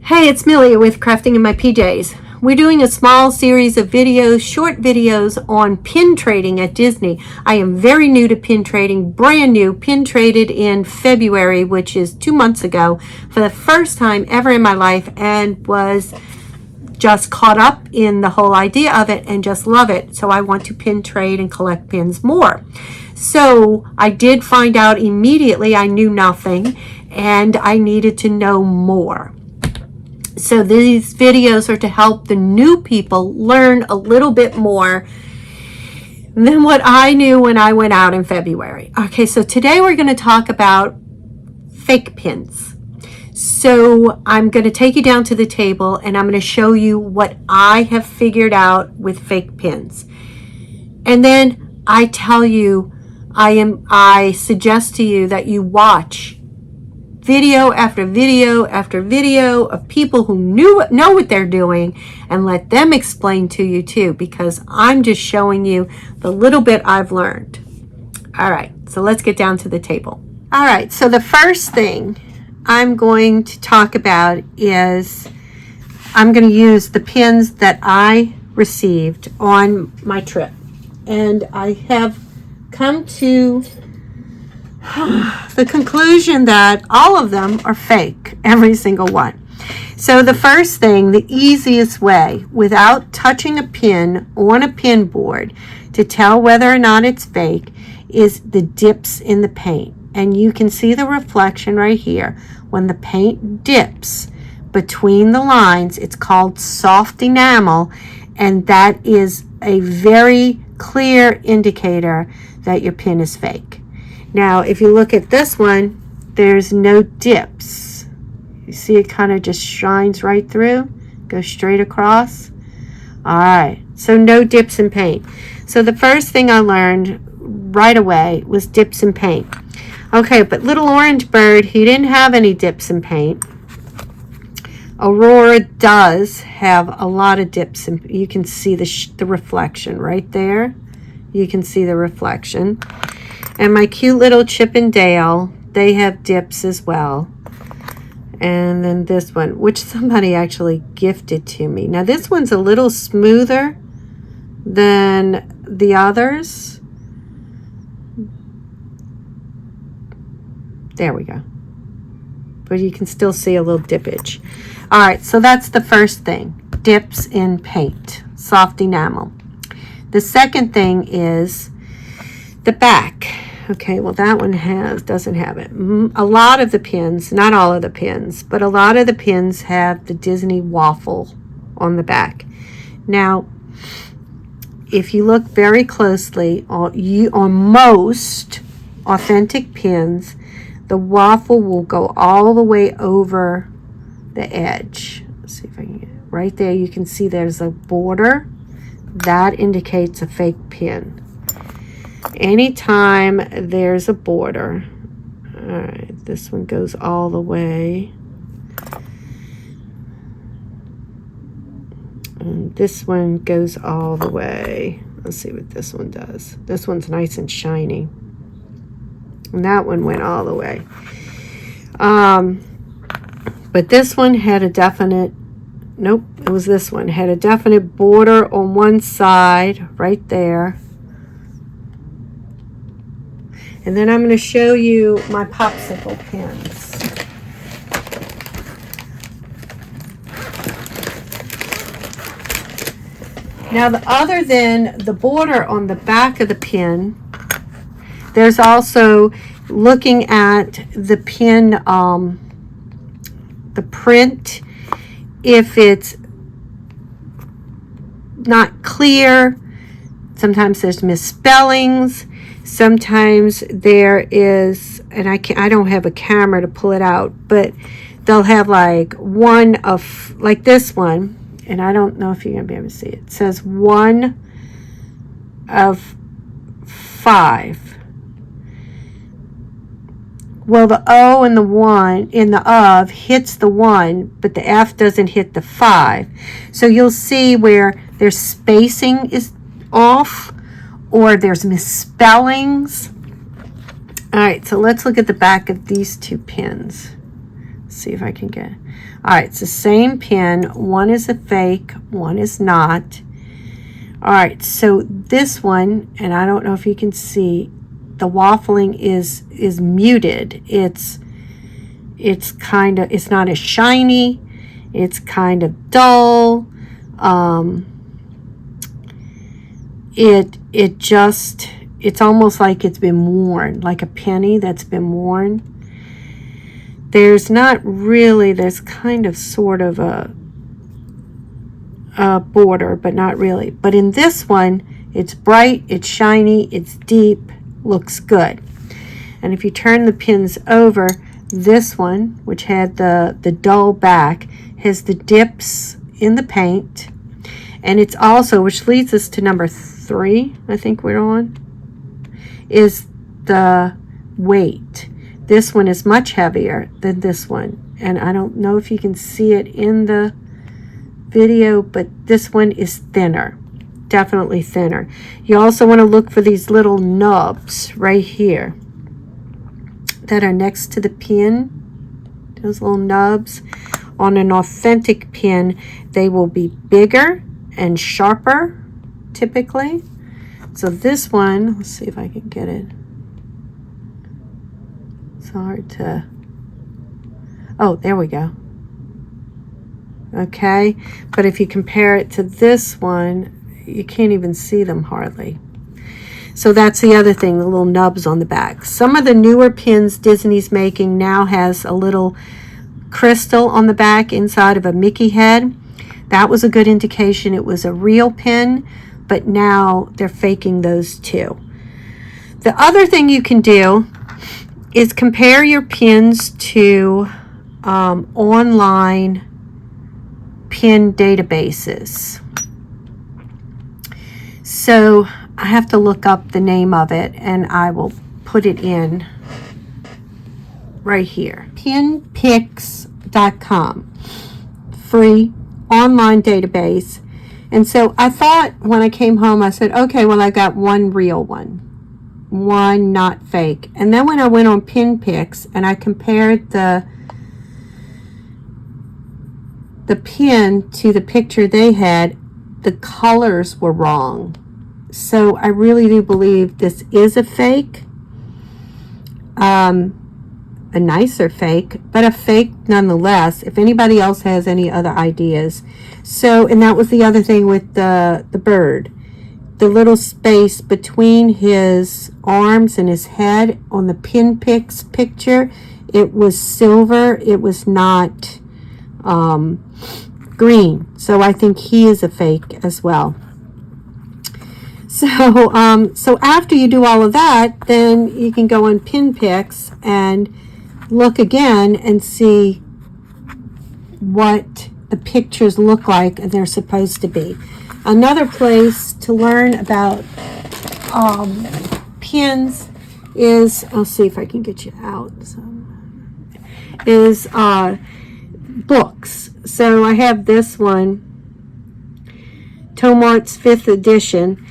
Hey, it's Millie with Crafting in My PJs. We're doing a small series of videos, short videos on pin trading at Disney. I am very new to pin trading, brand new, pin traded in February, which is 2 months ago, for the first time ever in my life, and was just caught up in the whole idea of it and just love it. So I want to pin trade and collect pins more. So I did find out immediately I knew nothing and I needed to know more. So these videos are to help the new people learn a little bit more than what I knew when I went out in February. Okay, so today we're going to talk about fake pins. So I'm going to take you down to the table and I'm going to show you what I have figured out with fake pins. And then I tell you, I suggest to you that you watch video after video after video of people who know what they're doing and let them explain to you too, because I'm just showing you the little bit I've learned. All right, so let's get down to the table. All right, so the first thing I'm going to talk about is I'm going to use the pins that I received on my trip. And I have come to the conclusion that all of them are fake, every single one. So the first thing, the easiest way without touching a pin on a pin board to tell whether or not it's fake is the dips in the paint. And you can see the reflection right here. When the paint dips between the lines, it's called soft enamel, and that is a very clear indicator that your pin is fake. Now, if you look at this one, there's no dips. You see it kind of just shines right through, goes straight across. All right, so no dips in paint. So the first thing I learned right away was dips in paint. Okay, but Little Orange Bird, he didn't have any dips in paint. Aurora does have a lot of dips, and you can see the reflection right there. You can see the reflection. And my cute little Chip and Dale, they have dips as well. And then this one, which somebody actually gifted to me. Now this one's a little smoother than the others. There we go. But you can still see a little dippage. All right, so that's the first thing. Dips in paint, soft enamel. The second thing is the back. Okay, well that one doesn't have it. A lot of the pins, not all of the pins, but a lot of the pins have the Disney waffle on the back. Now, if you look very closely, on most authentic pins, the waffle will go all the way over the edge. Let's see if I can get it. Right there, you can see there's a border. That indicates a fake pin. Anytime there's a border, all right, this one goes all the way. And this one goes all the way. Let's see what this one does. This one's nice and shiny. And that one went all the way. But this one had a definite, nope, it was this one, had a definite border on one side, right there. And then I'm going to show you my popsicle pins. Now, other than the border on the back of the pin, there's also looking at the pin, the print, if it's not clear. Sometimes there's misspellings. Sometimes there is, and I don't have a camera to pull it out, but they'll have like one of, like this one, and I don't know if you're going to be able to see it. It says 1 of 5. Well, the O and the 1 in the of hits the 1, but the F doesn't hit the 5. So you'll see where their spacing is off, or there's misspellings. All right, so let's look at the back of these two pins. See if I can get, All right, it's the same pin. One is a fake, one is not. All right, so this one, and I don't know if you can see, the waffling is muted. It's kind of, it's not as shiny. It's kind of dull. It's almost like it's been worn, like a penny that's been worn. There's not really, there's kind of sort of a border, but not really. But in this one, it's bright, it's shiny, it's deep, looks good. And if you turn the pins over, this one, which had the dull back, has the dips in the paint. And it's also, which leads us to number 3, I think we're on, is the weight. This one is much heavier than this one. And I don't know if you can see it in the video, but this one is thinner, definitely thinner. You also want to look for these little nubs right here that are next to the pin. Those little nubs. On an authentic pin, they will be bigger and sharper typically. So this one, let's see if I can get it. It's hard to, oh, there we go. Okay, but if you compare it to this one, you can't even see them hardly. So that's the other thing, the little nubs on the back. Some of the newer pins Disney's making now has a little crystal on the back inside of a Mickey head. That was a good indication it was a real pin, but now they're faking those too. The other thing you can do is compare your pins to online pin databases. So I have to look up the name of it, and I will put it in right here. Pinpicks.com, free online database. And so I thought when I came home, I said, okay, well, I got one real one not fake. And then when I went on Pinpicks and I compared the pin to the picture they had, the colors were wrong. So I really do believe this is a fake, a nicer fake, but a fake nonetheless, if anybody else has any other ideas. So, and that was the other thing with the bird. The little space between his arms and his head on the Pinpicks picture, it was silver, it was not green. So I think he is a fake as well. So after you do all of that, then you can go on Pinpicks and look again and see what the pictures look like and they're supposed to be. Another place to learn about pins is, I'll see if I can get you out, is books. So I have this one, Tomart's 5th edition.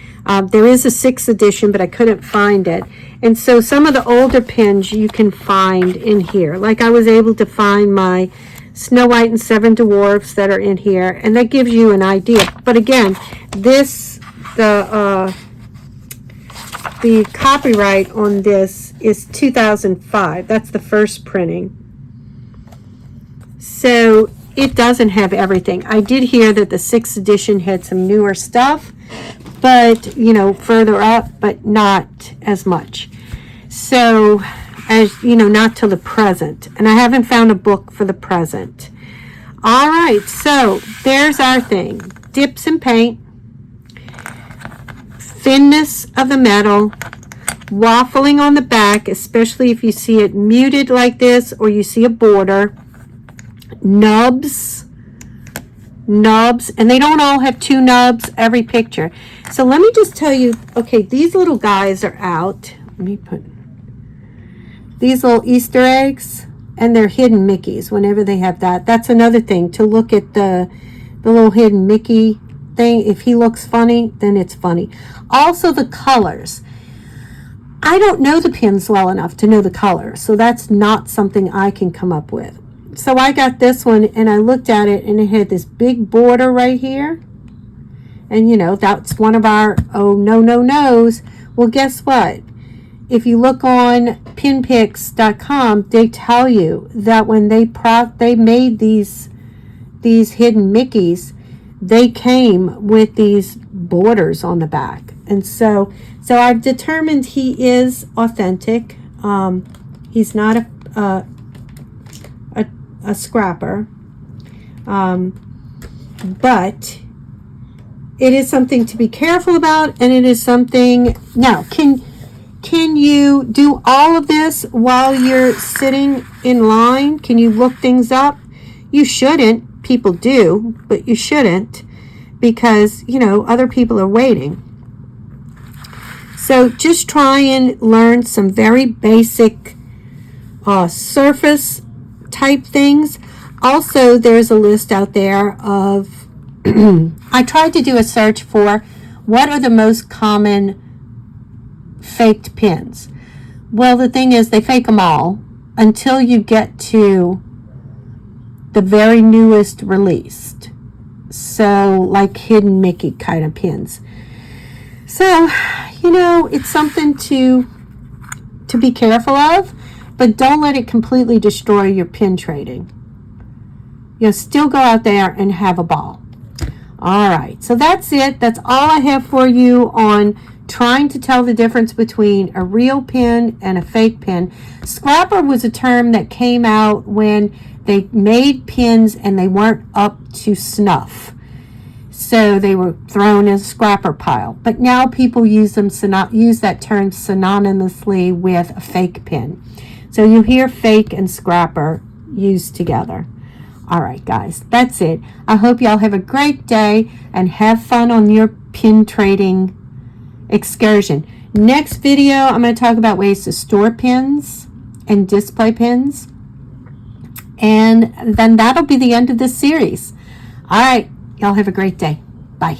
There is a 6th edition, but I couldn't find it. And so some of the older pins you can find in here. Like I was able to find my Snow White and 7 Dwarfs that are in here, and that gives you an idea. But again, this, the copyright on this is 2005. That's the first printing. So it doesn't have everything. I did hear that the 6th edition had some newer stuff, but, you know, further up, but not as much. So, as you know, not till the present. And I haven't found a book for the present. All right, so there's our thing. Dips in paint, thinness of the metal, waffling on the back, especially if you see it muted like this or you see a border, nubs, and they don't all have 2 nubs every picture. So let me just tell you, okay, these little guys are out. Let me put these little Easter eggs, and they're hidden Mickeys whenever they have that. That's another thing, to look at the little hidden Mickey thing. If he looks funny, then it's funny. Also the colors. I don't know the pins well enough to know the colors, so that's not something I can come up with. So I got this one and I looked at it and it had this big border right here. And you know, that's one of our, oh, no's. Well, guess what? If you look on pinpicks.com, they tell you that when they made these hidden Mickeys, they came with these borders on the back. And so I've determined he is authentic. He's not a scrapper. But it is something to be careful about, and it is something. Now, can you do all of this while you're sitting in line? Can you look things up? You shouldn't. People do, but you shouldn't, because, you know, other people are waiting. So just try and learn some very basic surface type things. Also, there's a list out there of I tried to do a search for what are the most common faked pins. Well, the thing is, they fake them all until you get to the very newest released. So, like hidden Mickey kind of pins. So, you know, it's something to be careful of, but don't let it completely destroy your pin trading. You'll still go out there and have a ball. All right, so that's it. That's all I have for you on trying to tell the difference between a real pin and a fake pin. Scrapper was a term that came out when they made pins and they weren't up to snuff. So they were thrown in a scrapper pile. But now people use that term synonymously with a fake pin. So you hear fake and scrapper used together. All right, guys, that's it. I hope y'all have a great day and have fun on your pin trading excursion. Next video, I'm going to talk about ways to store pins and display pins. And then that'll be the end of this series. All right, y'all have a great day. Bye.